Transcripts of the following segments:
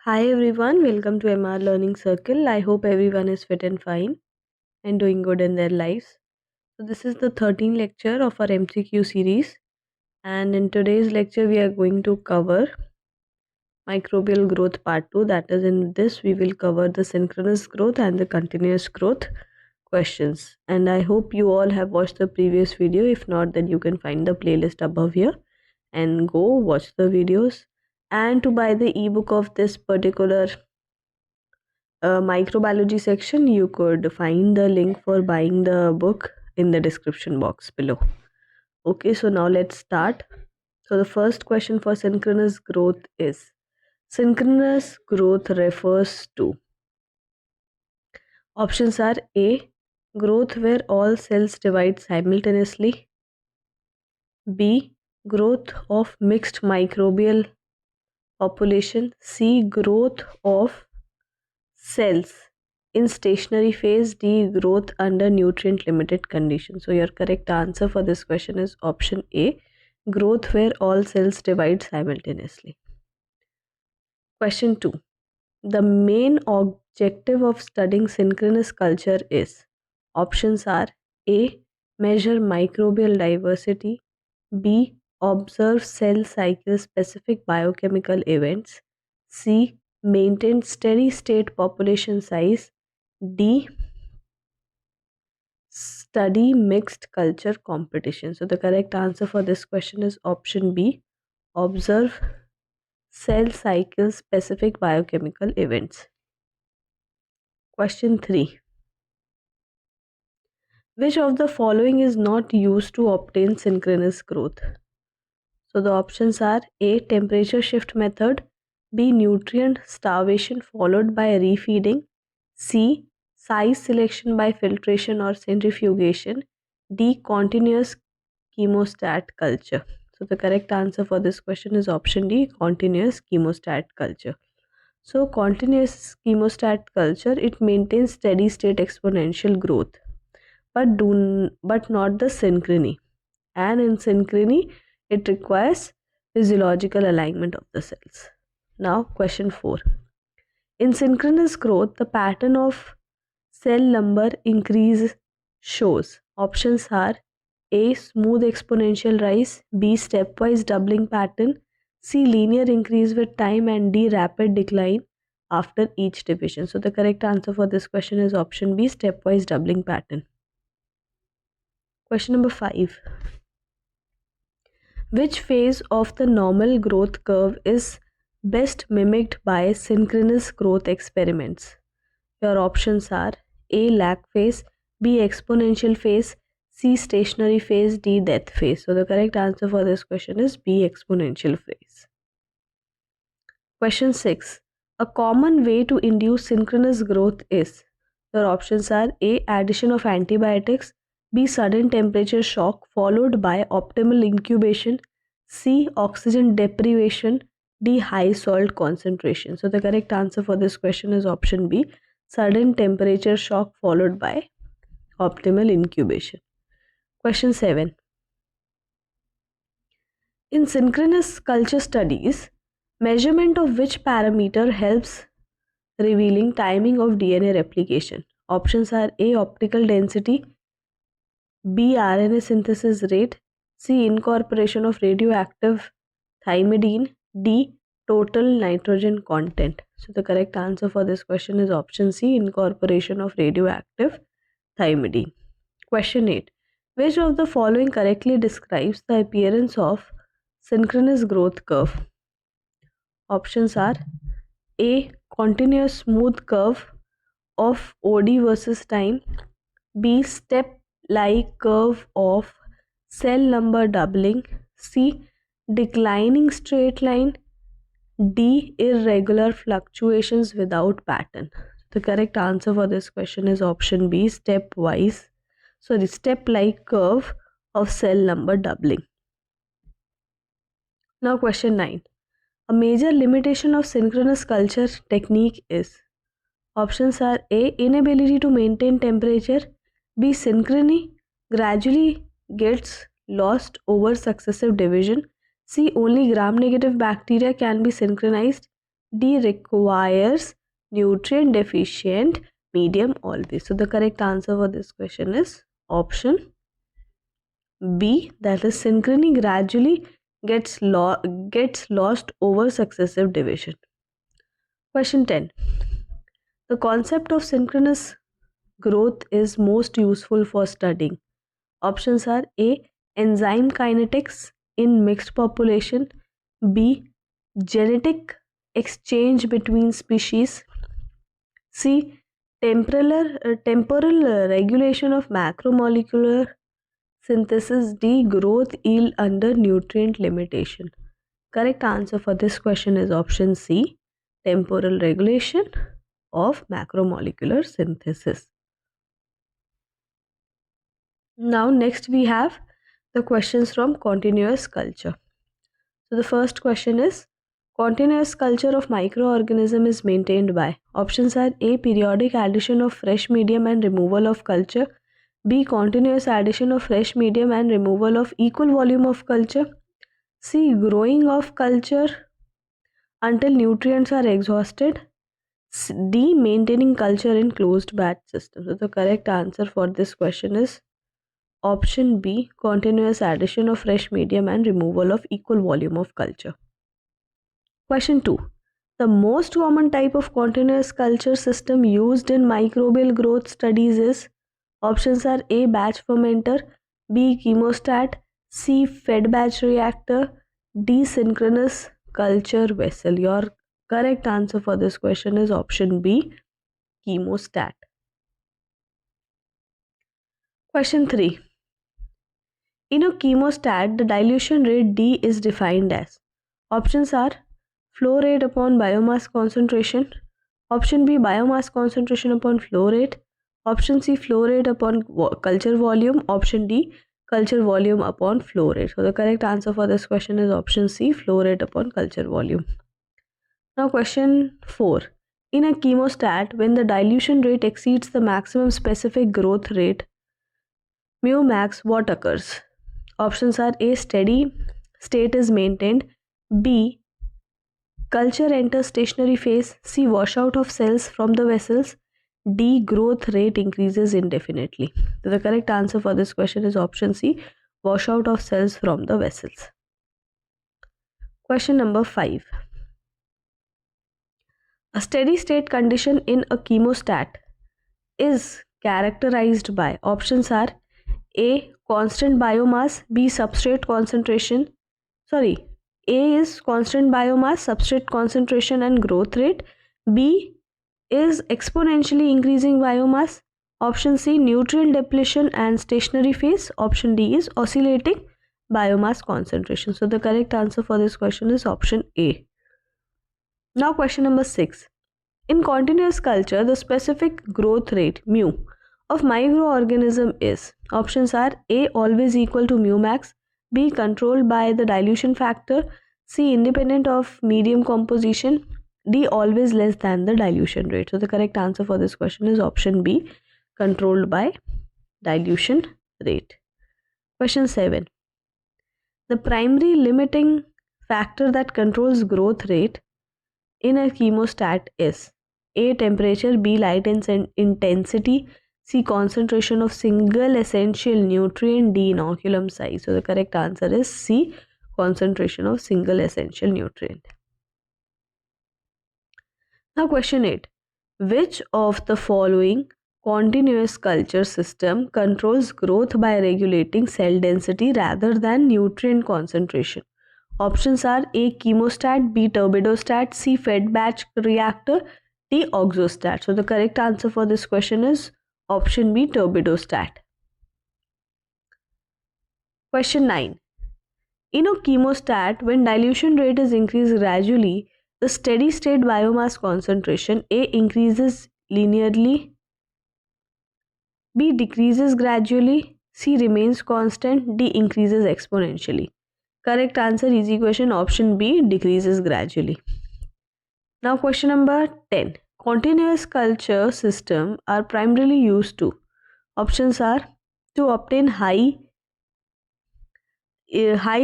Hi everyone, welcome to MR Learning Circle. I hope everyone is fit and fine and doing good in their lives. So this is the 13th lecture of our MCQ series, and in today's lecture we are going to cover microbial growth part 2. That is, in this we will cover the synchronous growth and the continuous growth questions. And I hope you all have watched the previous video. If not, then you can find the playlist above here and go watch the videos. And to buy the ebook of this particular microbiology section, you could find the link for buying the book in the description box below. Okay, so now let's start. So the first question for synchronous growth is, synchronous growth refers to, options are A, growth where all cells divide simultaneously; B, growth of mixed microbial population; C, growth of cells in stationary phase; D, growth under nutrient limited conditions. So your correct answer for this question is option A, growth where all cells divide simultaneously. Question 2. The main objective of studying synchronous culture is, options are A, measure microbial diversity; B, observe cell cycle specific biochemical events; C, maintain steady state population size; D, study mixed culture competition. So the correct answer for this question is option B, observe cell cycle specific biochemical events. Question 3. Which of the following is not used to obtain synchronous growth? So the options are A, temperature shift method; B, nutrient starvation followed by refeeding; C, size selection by filtration or centrifugation; D, continuous chemostat culture. So the correct answer for this question is option D, continuous chemostat culture. So continuous chemostat culture, it maintains steady state exponential growth, but not the synchrony. And in synchrony, it requires physiological alignment of the cells. Now question 4. In synchronous growth, the pattern of cell number increase shows, options are A, smooth exponential rise; B, stepwise doubling pattern; C, linear increase with time; and D, rapid decline after each division. So the correct answer for this question is option B, stepwise doubling pattern. Question number 5. Which phase of the normal growth curve is best mimicked by synchronous growth experiments? Your options are A, lag phase; B, exponential phase; C, stationary phase; D, death phase. So the correct answer for this question is B, exponential phase. Question 6. A common way to induce synchronous growth is, your options are A, addition of antibiotics; B, sudden temperature shock followed by optimal incubation; C, oxygen deprivation; D, high salt concentration. So the correct answer for this question is option B, sudden temperature shock followed by optimal incubation. Question 7. In synchronous culture studies, measurement of which parameter helps revealing timing of DNA replication? Options are A, optical density; B, RNA synthesis rate; C, incorporation of radioactive thymidine; D, total nitrogen content. So the correct answer for this question is option C, incorporation of radioactive thymidine. Question 8. Which of the following correctly describes the appearance of synchronous growth curve? Options are A, continuous smooth curve of OD versus time; B, step-like curve of cell number doubling; C, declining straight line; D, irregular fluctuations without pattern. The correct answer for this question is option B, step-like curve of cell number doubling. Now question 9. A major limitation of synchronous culture technique is, options are A, inability to maintain temperature; B, synchrony gradually gets lost over successive division; C, only gram-negative bacteria can be synchronized; D. Requires nutrient deficient medium always. So the correct answer for this question is option B, that is synchrony gradually gets lost over successive division. Question 10. The concept of synchronous growth is most useful for studying. Options are A. Enzyme kinetics in mixed population. B. Genetic exchange between species. C. Temporal regulation of macromolecular synthesis. D. Growth yield under nutrient limitation. Correct answer for this question is option C. Temporal regulation of macromolecular synthesis. Now next we have the questions from continuous culture. So the first question is, continuous culture of microorganism is maintained by. Options are A. Periodic addition of fresh medium and removal of culture. B. Continuous addition of fresh medium and removal of equal volume of culture. C. Growing of culture until nutrients are exhausted. D. Maintaining culture in closed batch system. So the correct answer for this question is option B. Continuous addition of fresh medium and removal of equal volume of culture. Question 2. The most common type of continuous culture system used in microbial growth studies is. Options are A. Batch fermenter, B. Chemostat, C. Fed batch reactor, D. Synchronous culture vessel. Your correct answer for this question is option B. Chemostat. Question 3. In a chemostat, the dilution rate D is defined as. Options are flow rate upon biomass concentration. Option B. Biomass concentration upon flow rate. Option C. Flow rate upon culture volume. Option D. Culture volume upon flow rate. So the correct answer for this question is option C. Flow rate upon culture volume. Now question 4. In a chemostat, when the dilution rate exceeds the maximum specific growth rate, mu max, what occurs? Options are A. Steady state is maintained. B. Culture enters stationary phase. C. Washout of cells from the vessels. D. Growth rate increases indefinitely. So the correct answer for this question is option C. Washout of cells from the vessels. Question number 5. A steady state condition in a chemostat is characterized by. Options are A. Constant biomass. B. Substrate concentration. A is constant biomass, substrate concentration and growth rate. B is exponentially increasing biomass. Option C. Nutrient depletion and stationary phase. Option D is oscillating biomass concentration. So the correct answer for this question is option A. Now question number 6. In continuous culture, the specific growth rate mu of microorganism is. Options are A. Always equal to mu max. B. Controlled by the dilution factor. C. Independent of medium composition. D. Always less than the dilution rate. So the correct answer for this question is option B. Controlled by dilution rate. Question 7. The primary limiting factor that controls growth rate in a chemostat is. A. Temperature. B. Light intensity. C. Concentration of single essential nutrient. D. Inoculum size. So the correct answer is C. Concentration of single essential nutrient. Now question 8. Which of the following continuous culture system controls growth by regulating cell density rather than nutrient concentration? Options are A. Chemostat, B. Turbidostat, C. Fed batch reactor, D. Oxostat. So the correct answer for this question is option B. Turbidostat. Question 9. In a chemostat, when dilution rate is increased gradually, the steady state biomass concentration A. increases linearly, B. decreases gradually, C. remains constant, D. increases exponentially. Correct answer, easy question, option B. decreases gradually. Now question number 10. Continuous culture system are primarily used to. Options are to obtain high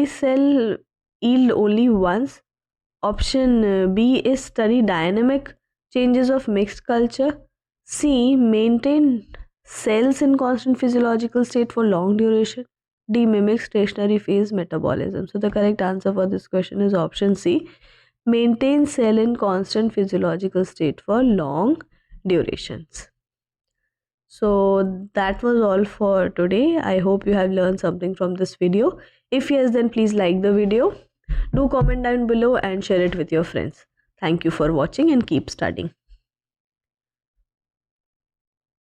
cell yield only once. Option B is study dynamic changes of mixed culture. C, maintain cells in constant physiological state for long duration. D, mimic stationary phase metabolism. So the correct answer for this question is option C, maintain cell in constant physiological state for long durations. So that was all for today. I hope you have learned something from this video. If yes, then please like the video. Do comment down below and share it with your friends. Thank you for watching and keep studying.